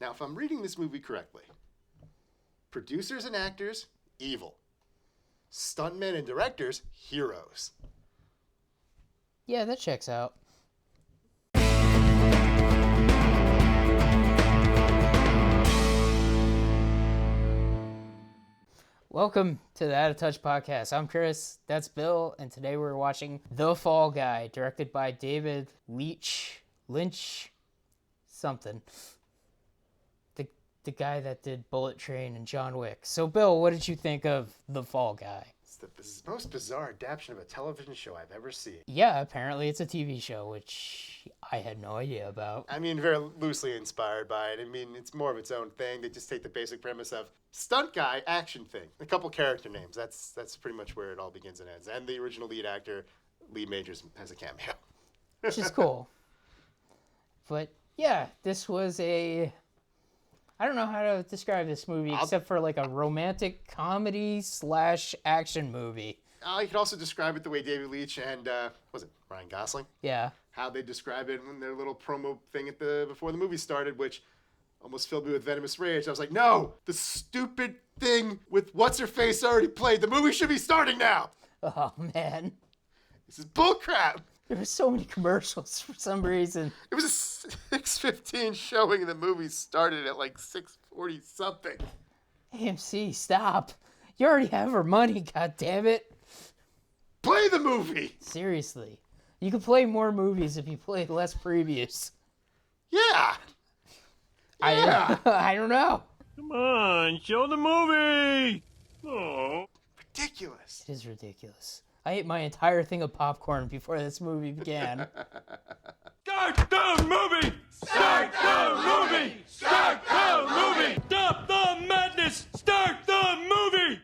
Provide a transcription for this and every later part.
Now, if I'm reading this movie correctly, producers and actors, evil. Stuntmen and directors, heroes. Yeah, that checks out. Welcome to the Out of Touch podcast. I'm Chris, that's Bill, and today we're watching The Fall Guy, directed by David Lynch, something. The guy that did Bullet Train and John Wick. So, Bill, what did you think of The Fall Guy? It's the most bizarre adaptation of a television show I've ever seen. Yeah, apparently it's a TV show, which I had no idea about. I mean, very loosely inspired by it. I mean, it's more of its own thing. They just take the basic premise of stunt guy, action thing. A couple character names. That's pretty much where it all begins and ends. And the original lead actor, Lee Majors, has a cameo. Which is cool. But, yeah, this was I don't know how to describe this movie except for like a romantic comedy / action movie. I could also describe it the way David Leitch and, was it Ryan Gosling? Yeah. How they describe it in their little promo thing before the movie started, which almost filled me with venomous rage. I was like, no, the stupid thing with What's-Her-Face already played. The movie should be starting now. Oh, man. This is bullcrap. There were so many commercials for some reason. It was a 6:15 showing and the movie started at like 6:40 something. AMC, stop. You already have our money, goddammit. Play the movie. Seriously. You could play more movies if you played less previews. Yeah. I don't know. Come on, show the movie. Oh. Ridiculous. It is ridiculous. I ate my entire thing of popcorn before this movie began. Start the movie! Start the movie! Start the movie! Stop the madness! Start the movie!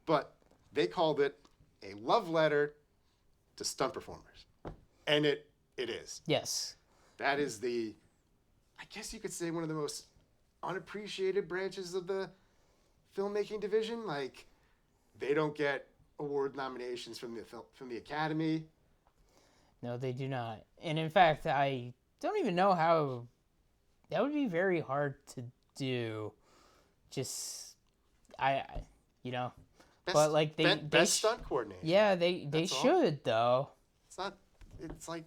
But they called it a love letter to stunt performers. And it is. Yes. That is I guess you could say, one of the most unappreciated branches of the filmmaking division. Like, they don't get award nominations from the Academy. No, they do not. And in fact, I don't even know how that would be very hard to do. Just but like best stunt coordinator. Yeah, they should though. It's like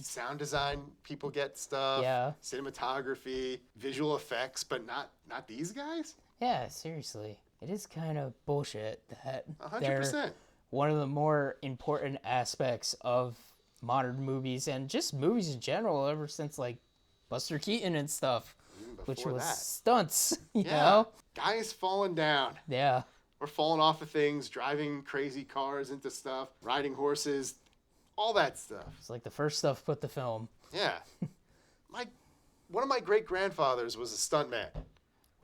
sound design people get stuff. Yeah. Cinematography, visual effects, but not these guys. Yeah, seriously. It is kind of bullshit that 100%. One of the more important aspects of modern movies and just movies in general ever since like Buster Keaton and stuff, which was stunts, you know? Guys falling down. Yeah. Or falling off of things, driving crazy cars into stuff, riding horses, all that stuff. It's like the first stuff put to film. Yeah. One of my great-grandfathers was a stuntman.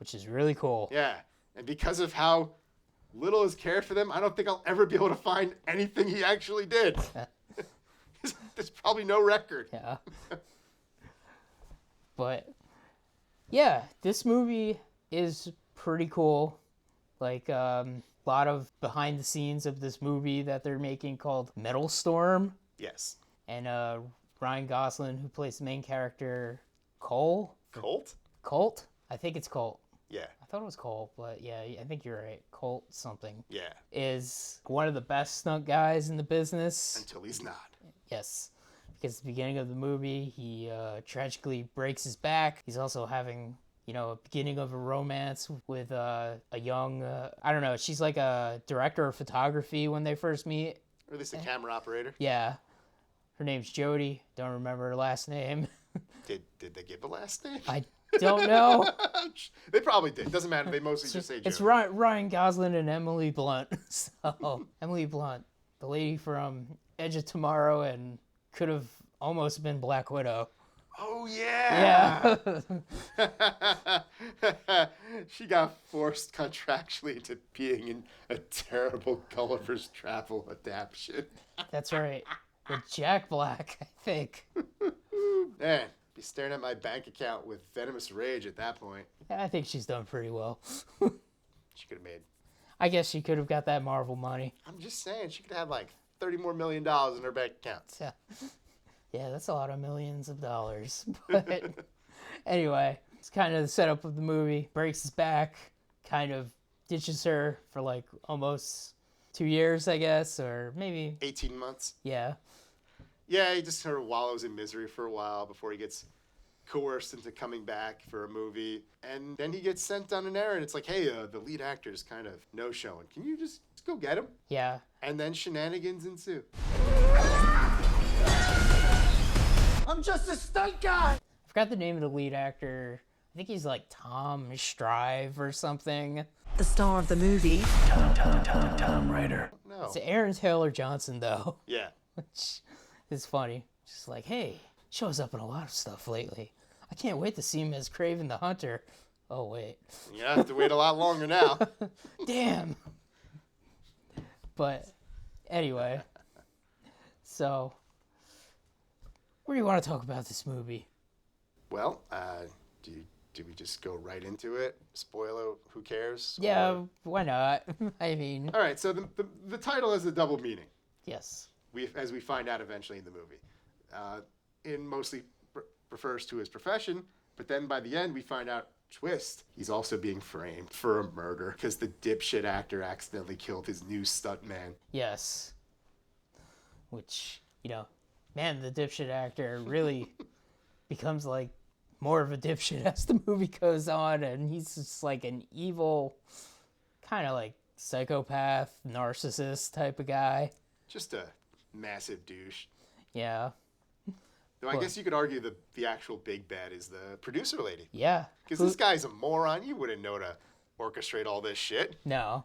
Which is really cool. Yeah. And because of how little is cared for them, I don't think I'll ever be able to find anything he actually did. There's probably no record. Yeah. But, yeah, this movie is pretty cool. Like, a lot of behind the scenes of this movie that they're making called Metal Storm. Yes. And Ryan Gosling, who plays the main character, Colt? Colt? I think it's Colt. Yeah. I thought it was Colt, but yeah, I think you're right. Colt something. Yeah. Is one of the best stunt guys in the business. Until he's not. Yes. Because at the beginning of the movie, he tragically breaks his back. He's also having, a beginning of a romance with a young, I don't know, she's like a director of photography when they first meet. Or at least a camera operator. Yeah. Her name's Jody. Don't remember her last name. Did they give a last name? I don't know. They probably did. Doesn't matter. They mostly just say Jody. It's Ryan Gosling and Emily Blunt. So, Emily Blunt, the lady from Edge of Tomorrow and could have almost been Black Widow. Oh, yeah. Yeah. She got forced contractually into being in a terrible Gulliver's Travel adaptation. That's right. With Jack Black, I think. Man, be staring at my bank account with venomous rage at that point. I think she's done pretty well. She could have made. I guess she could have got that Marvel money. I'm just saying, she could have had like $30 more million in her bank account. Yeah, that's a lot of millions of dollars. But anyway, It's kind of the setup of the movie. Breaks his back, kind of ditches her for like almost 2 years, I guess, or maybe 18 months. yeah. Yeah, he just sort of wallows in misery for a while before he gets coerced into coming back for a movie. And then he gets sent on an errand. It's like, hey, the lead actor's kind of no-showing. Can you just go get him? Yeah. And then shenanigans ensue. I'm just a stunt guy. I forgot the name of the lead actor. I think he's like Tom Strive or something. The star of the movie. Tom Ryder. No. It's Aaron Taylor Johnson, though, Yeah. which is funny. Just like, hey, shows up in a lot of stuff lately. I can't wait to see him as Kraven the Hunter. Oh, wait. You have to wait a lot longer now. Damn. But anyway, so where do you want to talk about this movie? Well, do we just go right into it? Spoiler, who cares? Yeah, Or- why not? I mean, All right, so the title has a double meaning. yes. As we find out eventually in the movie. In mostly refers to his profession, but then by the end we find out, twist, he's also being framed for a murder because the dipshit actor accidentally killed his new stuntman. Yes. Which, man, the dipshit actor really becomes like more of a dipshit as the movie goes on, and he's just like an evil, kind of like psychopath, narcissist type of guy. Just a massive douche. Yeah. Though I guess you could argue the actual big bad is the producer lady. Yeah. Because this guy's a moron. You wouldn't know to orchestrate all this shit. No.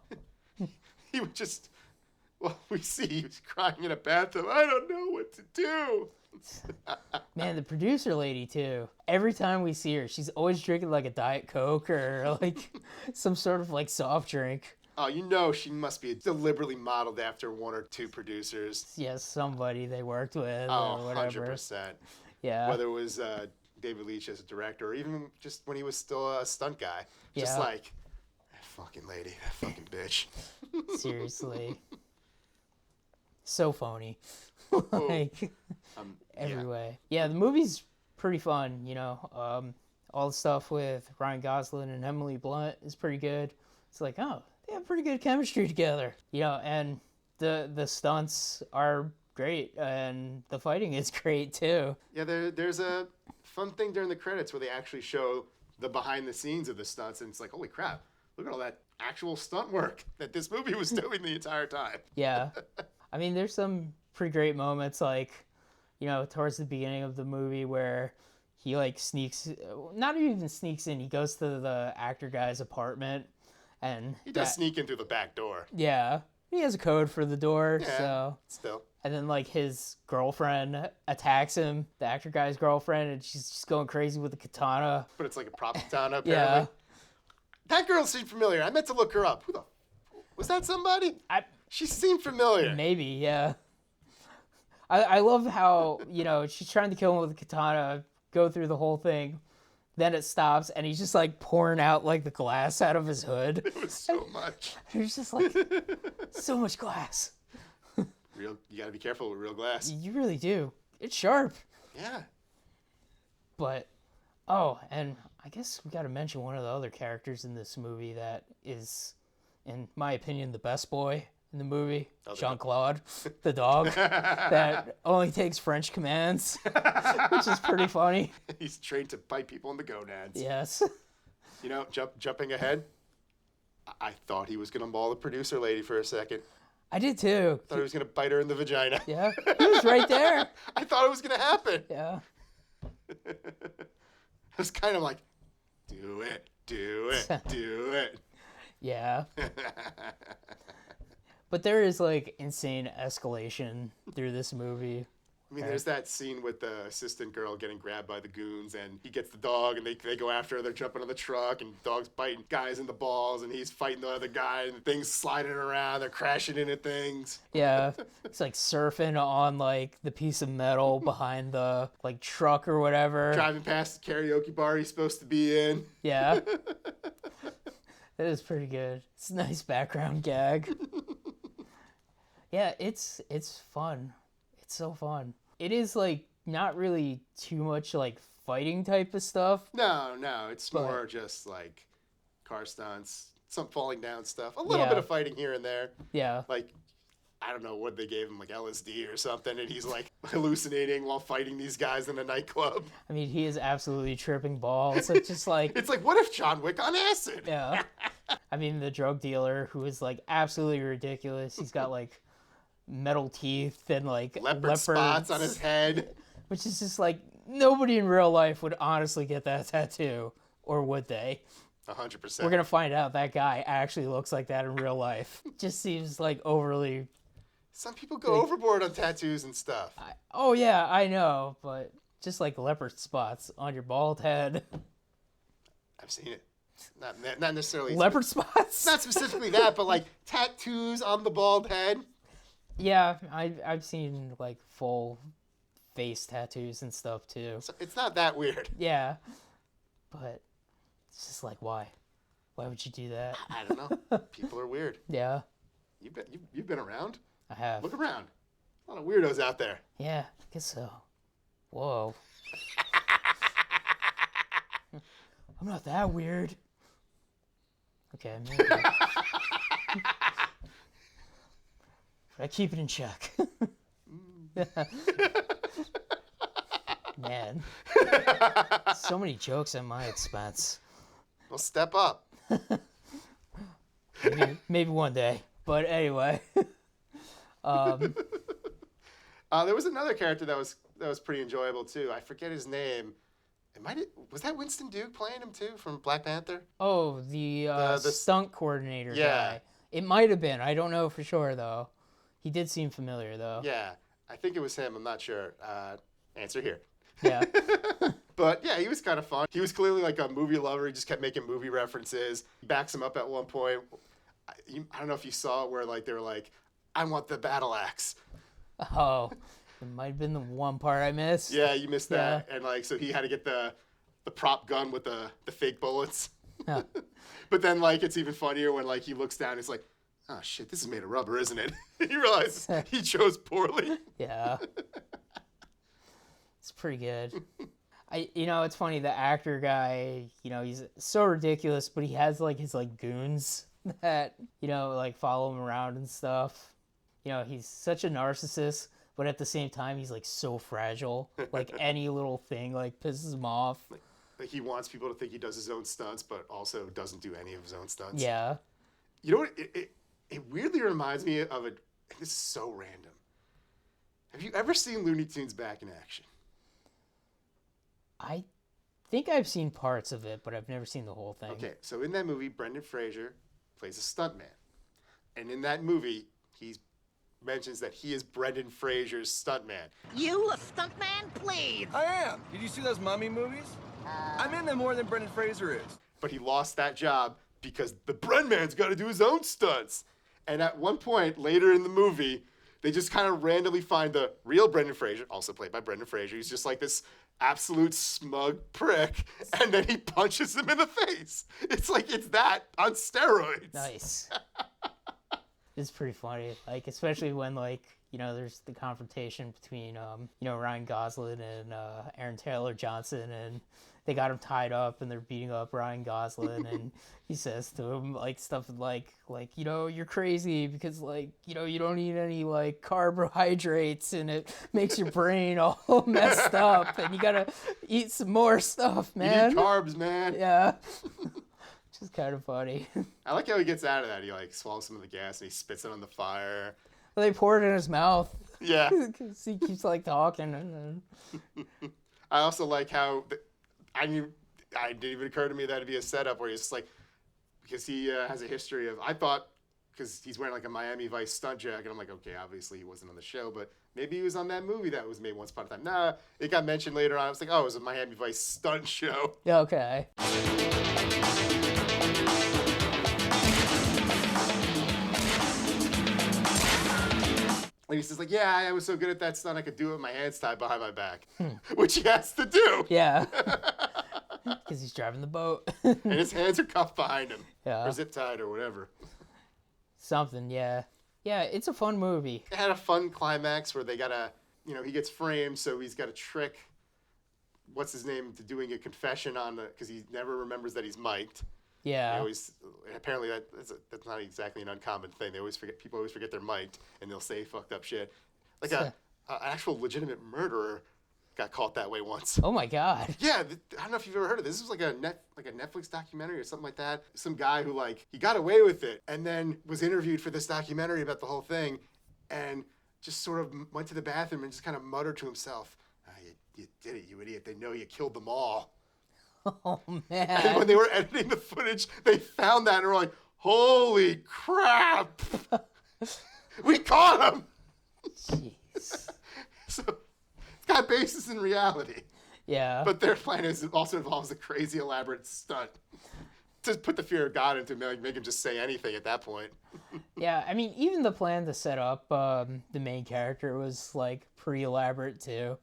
He would just, well, we see he was crying in a bathtub. I don't know what to do. Man, the producer lady, too. Every time we see her, she's always drinking like a Diet Coke or like some sort of like soft drink. Oh, she must be deliberately modeled after one or two producers. Yes, somebody they worked with Oh, or whatever. 100%. Yeah. Whether it was David Leitch as a director or even just when he was still a stunt guy. Just Yeah. like, that fucking lady, that fucking bitch. Seriously. So phony. Like, every way. Yeah, the movie's pretty fun, all the stuff with Ryan Gosling and Emily Blunt is pretty good. It's like, oh, they have pretty good chemistry together. And the stunts are great, and the fighting is great, too. Yeah, there's a fun thing during the credits where they actually show the behind the scenes of the stunts, and it's like, holy crap, look at all that actual stunt work that this movie was doing the entire time. Yeah. I mean, there's some pretty great moments, like, towards the beginning of the movie where he, like, not even sneaks in, he goes to the actor guy's apartment, and He does sneak in through the back door. yeah, he has a code for the door, Yeah, so... still. And then, like, his girlfriend attacks him, the actor guy's girlfriend, and she's just going crazy with the katana. But it's like a prop katana, apparently. Yeah. That girl seemed familiar. I meant to look her up. Was that somebody? She seemed familiar. Maybe, yeah. I love how, she's trying to kill him with a katana, go through the whole thing, then it stops, and he's just, like, pouring out, like, the glass out of his hood. It was so much. There's just, like, so much glass. You gotta be careful with real glass. You really do. It's sharp. Yeah. But, oh, and I guess we got to mention one of the other characters in this movie that is, in my opinion, the best boy in the movie, Jean-Claude, the dog, that only takes French commands, which is pretty funny. He's trained to bite people in the gonads. Yes. Jumping ahead, I thought he was gonna maul the producer lady for a second. I did too. Thought he was gonna bite her in the vagina. Yeah, he was right there. I thought it was gonna happen. Yeah. I was kind of like, do it, do it. Yeah. But there is, like, insane escalation through this movie. I mean, there's that scene with the assistant girl getting grabbed by the goons, and he gets the dog, and they go after her. They're jumping on the truck, and the dog's biting guys in the balls, and he's fighting the other guy, and things sliding around. They're crashing into things. Yeah. It's like surfing on, like, the piece of metal behind the, like, truck or whatever. Driving past the karaoke bar he's supposed to be in. Yeah. That is pretty good. It's a nice background gag. Yeah, it's fun. It's so fun. It is, like, not really too much, like, fighting type of stuff. No, it's more just like car stunts, some falling down stuff, a little Yeah. bit of fighting here and there. Yeah. Like, I don't know what they gave him, like LSD or something, and he's like hallucinating while fighting these guys in a nightclub. I mean, he is absolutely tripping balls. It's just like, It's like, what if John Wick on acid? yeah. I mean, the drug dealer who is like absolutely ridiculous. He's got like metal teeth and like Leopard spots on his head. which is just like nobody in real life would honestly get that tattoo, or would they? 100%. We're gonna find out that guy actually looks like that in real life. Just seems like overly. Some people go overboard on tattoos and stuff. Oh yeah, I know, but just like leopard spots on your bald head. I've seen it. Not necessarily. Leopard spots? Not specifically that, but like tattoos on the bald head. Yeah, I've seen like full face tattoos and stuff too. So it's not that weird. Yeah, but it's just like why? Why would you do that? I don't know. People are weird. Yeah, You've been around. I have. Look around. A lot of weirdos out there. Yeah, I guess so. Whoa. I'm not that weird. Okay, maybe. But I keep it in check. Man. So many jokes at my expense. Well, step up. Maybe one day. But anyway. There was another character that was pretty enjoyable too. I forget his name. Was that Winston Duke playing him too from Black Panther? Oh, the stunt coordinator Yeah. guy. It might have been. I don't know for sure, though. He did seem familiar, though. Yeah, I think it was him. I'm not sure. Answer here. Yeah. But yeah, he was kind of fun. He was clearly like a movie lover. He just kept making movie references. He backs him up at one point. I don't know if you saw it where like they were like, "I want the battle axe." Oh, it might have been the one part I missed. Yeah, you missed that. And like, so he had to get the prop gun with the fake bullets. Huh. But then like, it's even funnier when like he looks down. He's like, "Oh shit, this is made of rubber, isn't it?" He realizes he chose poorly. Yeah. It's pretty good. It's funny, the actor guy, he's so ridiculous, but he has like his like goons that, like follow him around and stuff. He's such a narcissist, but at the same time, he's like so fragile. Like any little thing like pisses him off. Like he wants people to think he does his own stunts, but also doesn't do any of his own stunts. Yeah. You know what? It weirdly reminds me of this is so random. Have you ever seen Looney Tunes back in action? I think I've seen parts of it, but I've never seen the whole thing. Okay, so in that movie, Brendan Fraser plays a stuntman. And in that movie, he mentions that he is Brendan Fraser's stuntman. You a stuntman, please? I am. Did you see those mummy movies? I'm in them more than Brendan Fraser is. But he lost that job because the Bren Man's got to do his own stunts. And at one point later in the movie, they just kind of randomly find the real Brendan Fraser, also played by Brendan Fraser. He's just like this absolute smug prick, and then he punches him in the face. It's like it's that on steroids. Nice. It's pretty funny, like especially when like there's the confrontation between Ryan Gosling and Aaron Taylor Johnson, and they got him tied up and they're beating up Ryan Gosling, and he says to him like stuff like you're crazy because like you don't eat any like carbohydrates and it makes your brain all messed up and you gotta eat some more stuff, man. You need carbs, man. Yeah. Which is kind of funny. I like how he gets out of that. He like swallows some of the gas and he spits it on the fire. Well, they pour it in his mouth. Yeah. Because he keeps like talking and then... I also like how it didn't even occur to me that it'd be a setup where he's just like, because he has a history of, I thought, because he's wearing like a Miami Vice stunt jacket, I'm like, okay, obviously he wasn't on the show, but maybe he was on that movie that was made once upon a time. Nah, it got mentioned later on. I was like, oh, it was a Miami Vice stunt show. Yeah, okay. And he says like, yeah, I was so good at that stunt, I could do it with my hands tied behind my back, which he has to do. Yeah. Because he's driving the boat. And his hands are cuffed behind him. Yeah. Or zip tied or whatever. Something, yeah. Yeah, it's a fun movie. It had a fun climax where they gotta, he gets framed, so he's got to trick what's his name to doing a confession on because he never remembers that he's mic'd. Yeah. They always apparently that's not exactly an uncommon thing. People always forget they're mic'd and they'll say fucked up shit. Like an actual legitimate murderer got caught that way once. Oh my God. Yeah, I don't know if you've ever heard of this. This was like a Netflix documentary or something like that. Some guy who he got away with it and then was interviewed for this documentary about the whole thing, and just sort of went to the bathroom and just kind of muttered to himself, "You did it, you idiot! They know you killed them all." Oh And man. when they were editing the footage, they found that and were like, "Holy crap! We caught him!" Jeez. So it's got basis in reality. Yeah. But their plan also involves a crazy elaborate stunt to put the fear of God into him, make him just say anything at that point. Yeah, I mean, even the plan to set up the main character was like pretty elaborate too.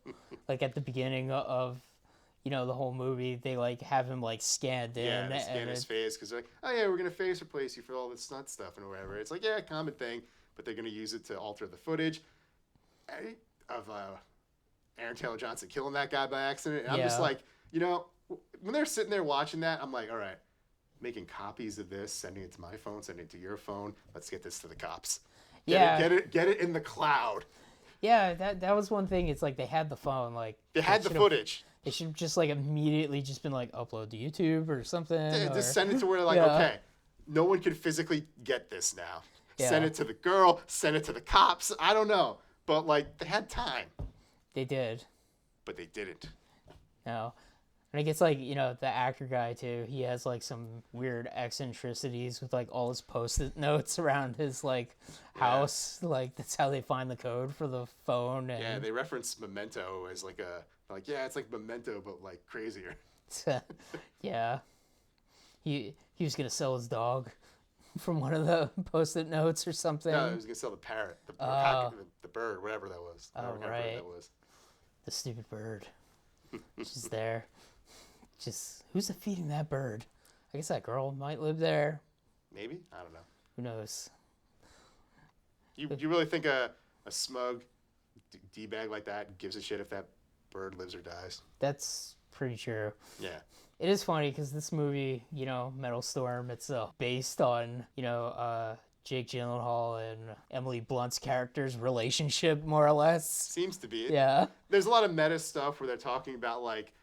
Like at the beginning of, the whole movie, they like have him like scanned in. Yeah, they scan his face because they're like, "Oh yeah, we're gonna face replace you for all this stunt stuff and whatever." It's like, yeah, common thing, but they're gonna use it to alter the footage of Aaron Taylor Johnson killing that guy by accident. And I'm just like, when they're sitting there watching that, I'm like, all right, making copies of this, sending it to my phone, sending it to your phone. Let's get this to the cops. Get it in the cloud. Yeah, that was one thing. It's like they had the phone, like they had the footage. They should have just like immediately just been like upload to YouTube or something. Just send it to where they're like, okay, no one can physically get this now. Yeah. Send it to the girl, send it to the cops. I don't know. But like they had time. They did. But they didn't. No. And I guess like, the actor guy too, he has like some weird eccentricities with like all his post-it notes around his like house. Like that's how they find the code for the phone. And... Yeah, they reference Memento as it's like Memento but like crazier. Yeah. He was gonna sell his dog from one of the post-it notes or something. No, he was gonna sell the parrot, the bird, whatever that was. Oh, right. The stupid bird. Just there. Just who's feeding that bird? I guess that girl might live there. Maybe? I don't know. Who knows? You really think a smug D-bag like that gives a shit if that bird lives or dies? That's pretty true. Yeah. It is funny because this movie, Metal Storm, it's based on, Jake Gyllenhaal and Emily Blunt's character's relationship, more or less. Seems to be. Yeah. There's a lot of meta stuff where they're talking about, like,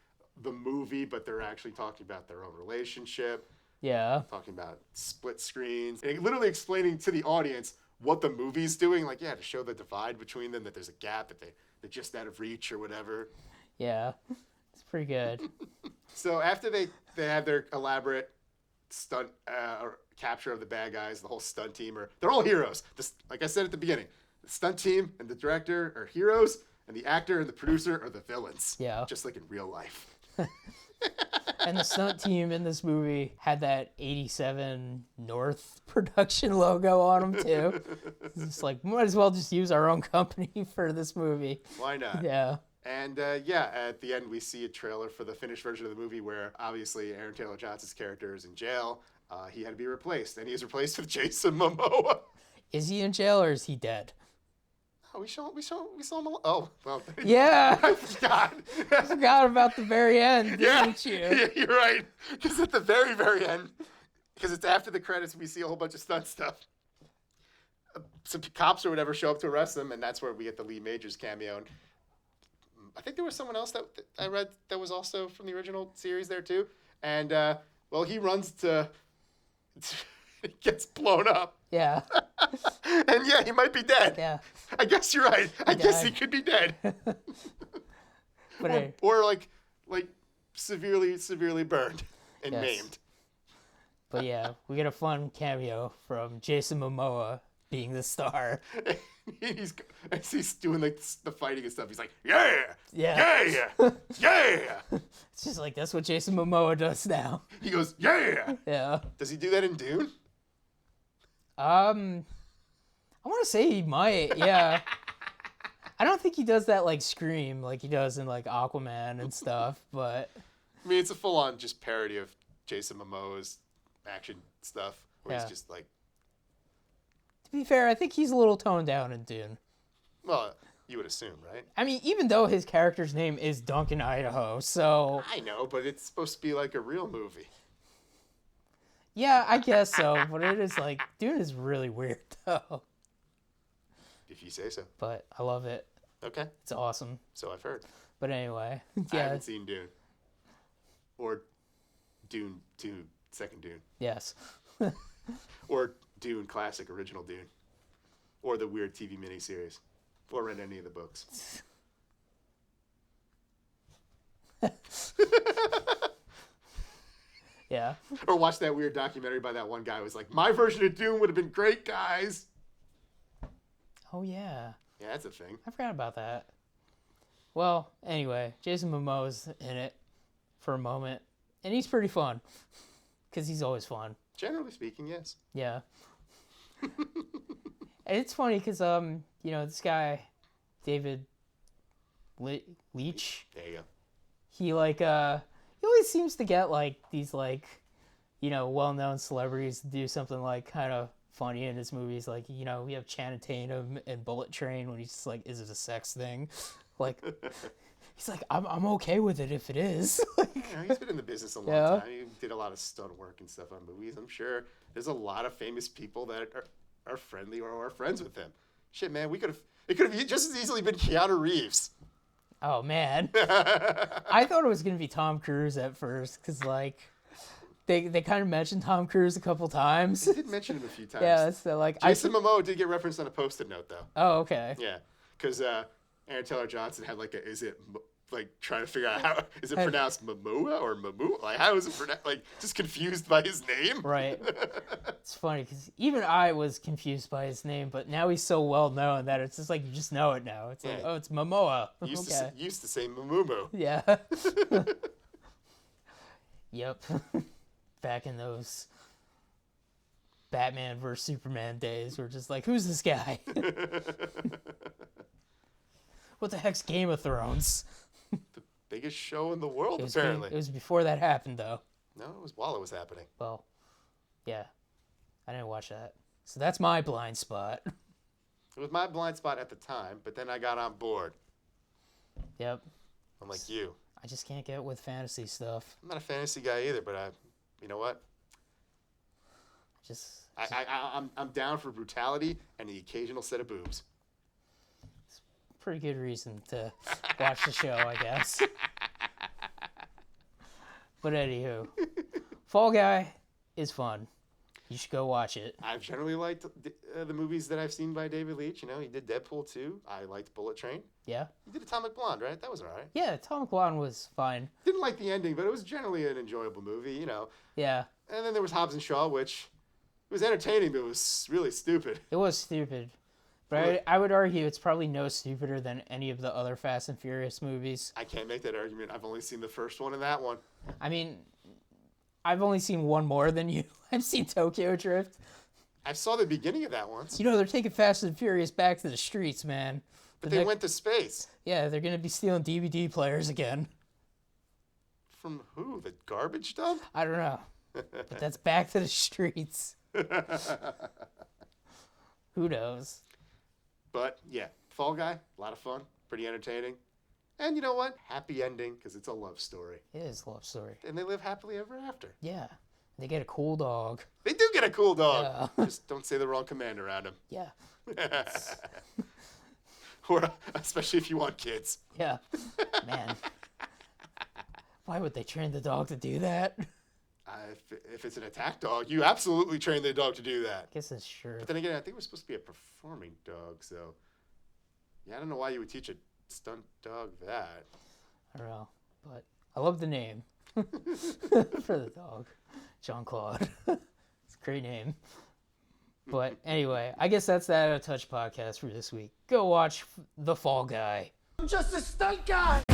the movie, but they're actually talking about their own relationship. Yeah. Talking about split screens. And literally explaining to the audience what the movie's doing. Like, yeah, to show the divide between them, that there's a gap, that they're just out of reach or whatever. Yeah. It's pretty good. So after they have their elaborate stunt capture of the bad guys, the whole stunt team they're all heroes. Like I said at the beginning, the stunt team and the director are heroes, and the actor and the producer are the villains. Yeah. Just like in real life. And the stunt team in this movie had that 87 North production logo on them too. It's just like, might as well just use our own company for this movie. Why not? Yeah. And at the end we see a trailer for the finished version of the movie where obviously Aaron Taylor Johnson's character is in jail. He had to be replaced, and he is replaced with Jason Momoa. Is he in jail or is he dead? Oh, we saw him. Oh, well. Yeah. I forgot. I forgot about the very end, didn't you? Yeah, you're right. Because at the very, very end, because it's after the credits, we see a whole bunch of stunt stuff. Some cops or whatever show up to arrest them, and that's where we get the Lee Majors cameo. And I think there was someone else that I read that was also from the original series there too. And he runs to gets blown up. Yeah. And yeah, he might be dead. Yeah. I guess you're right. I guess he could be dead. or like severely burned and maimed. But yeah, we get a fun cameo from Jason Momoa being the star. He's doing the fighting and stuff. He's like, yeah. It's just like that's what Jason Momoa does now. He goes, yeah. Yeah. Does he do that in Dune? I want to say he might. Yeah. I don't think he does that like Scream like he does in like Aquaman and stuff, but I mean, it's a full-on just parody of Jason Momoa's action stuff, where he's just like. To be fair, I think he's a little toned down in Dune. Well, You would assume, right? I mean, even though his character's name is Duncan Idaho, so I know, but it's supposed to be like a real movie. yeah, I guess so. But it is like, Dune is really weird though. If you say so. But I love it. Okay. It's awesome. So I've heard. But anyway, I yeah, haven't seen Dune. Or Dune 2, second Dune. yes, Or Dune Classic, original Dune. Or the weird TV miniseries. Or read any of the books. yeah. Or watch that weird documentary by that one guy who was like, my version of Dune would have been great, guys. Oh yeah, Yeah, that's a thing. I forgot about that. Well, anyway, Jason Momoa's in it for a moment, and he's pretty fun because he's always fun. Generally speaking, yes. Yeah. And it's funny because this guy David Leitch, There you go. he always seems to get like these well-known celebrities to do something like kind of funny in his movies. Like, we have Channing Tatum in Bullet Train when he's just like, is it a sex thing? Like, he's like, I'm okay with it if it is. He's been in the business a long Yeah. time. He did a lot of stunt work and stuff on movies. I'm sure there's a lot of famous people that are friendly or are friends with him. Shit, man, it could have just as easily been Keanu Reeves. Oh man, I thought it was gonna be Tom Cruise at first because they kind of mentioned Tom Cruise a couple times. They did mention him a few times. Yeah, so Jason Momoa did get referenced on a Post-it note, though. Oh, okay. Yeah, because Aaron Taylor Johnson had trying to figure out how is it pronounced Momoa or Mamu? Like, how is it pronounced? Like, just confused by his name. Right. It's funny because even I was confused by his name, but now he's so well known that it's just like you just know it now. It's like, Yeah. oh, it's Momoa. Used Okay. to say Mamumu. Yeah. Yep. Back in those Batman vs Superman days, we're just like, who's this guy? What the heck's Game of Thrones? Biggest show in the world, It was, apparently. it was before that happened, though. No, it was while it was happening. Well, yeah, I didn't watch that. So that's my blind spot. It was my blind spot at the time, but then I got on board. Yep. I'm like you. I just can't get with fantasy stuff. I'm not a fantasy guy either, but you know what? I'm down for brutality and the occasional set of boobs. Pretty good reason to watch the show, I guess. But anywho, Fall Guy is fun. You should go watch it. I've generally liked the movies that I've seen by David Leitch. He did Deadpool 2. I liked Bullet Train. Yeah? He did Atomic Blonde, right? That was all right. Yeah, Atomic Blonde was fine. Didn't like the ending, but it was generally an enjoyable movie, Yeah, And then there was Hobbs and Shaw, which was entertaining, but it was really stupid. it was stupid. But I would argue it's probably no stupider than any of the other Fast and Furious movies. I can't make that argument. I've only seen the first one and that one. I mean, I've only seen one more than you. I've seen Tokyo Drift. I saw the beginning of that once. They're taking Fast and Furious back to the streets, man. But they went to space. Yeah, they're going to be stealing DVD players again. From who? The garbage dump? I don't know. But that's back to the streets. Who knows? But yeah, Fall Guy, a lot of fun, pretty entertaining. And you know what? Happy ending, because it's a love story. It is a love story. And they live happily ever after. Yeah. They get a cool dog. They do get a cool dog. Yeah. Just don't say the wrong command around him. Yeah. Or especially if you want kids. Yeah. Man. Why would they train the dog to do that? If it's an attack dog, you absolutely train the dog to do that. I guess that's true. But then again, I think it was supposed to be a performing dog, so yeah, I don't know why you would teach a stunt dog that. I don't know. But I love the name for the dog. Jean-Claude. It's a great name. But anyway, I guess that's that Out of Touch podcast for this week. Go watch The Fall Guy. I'm just a stunt guy.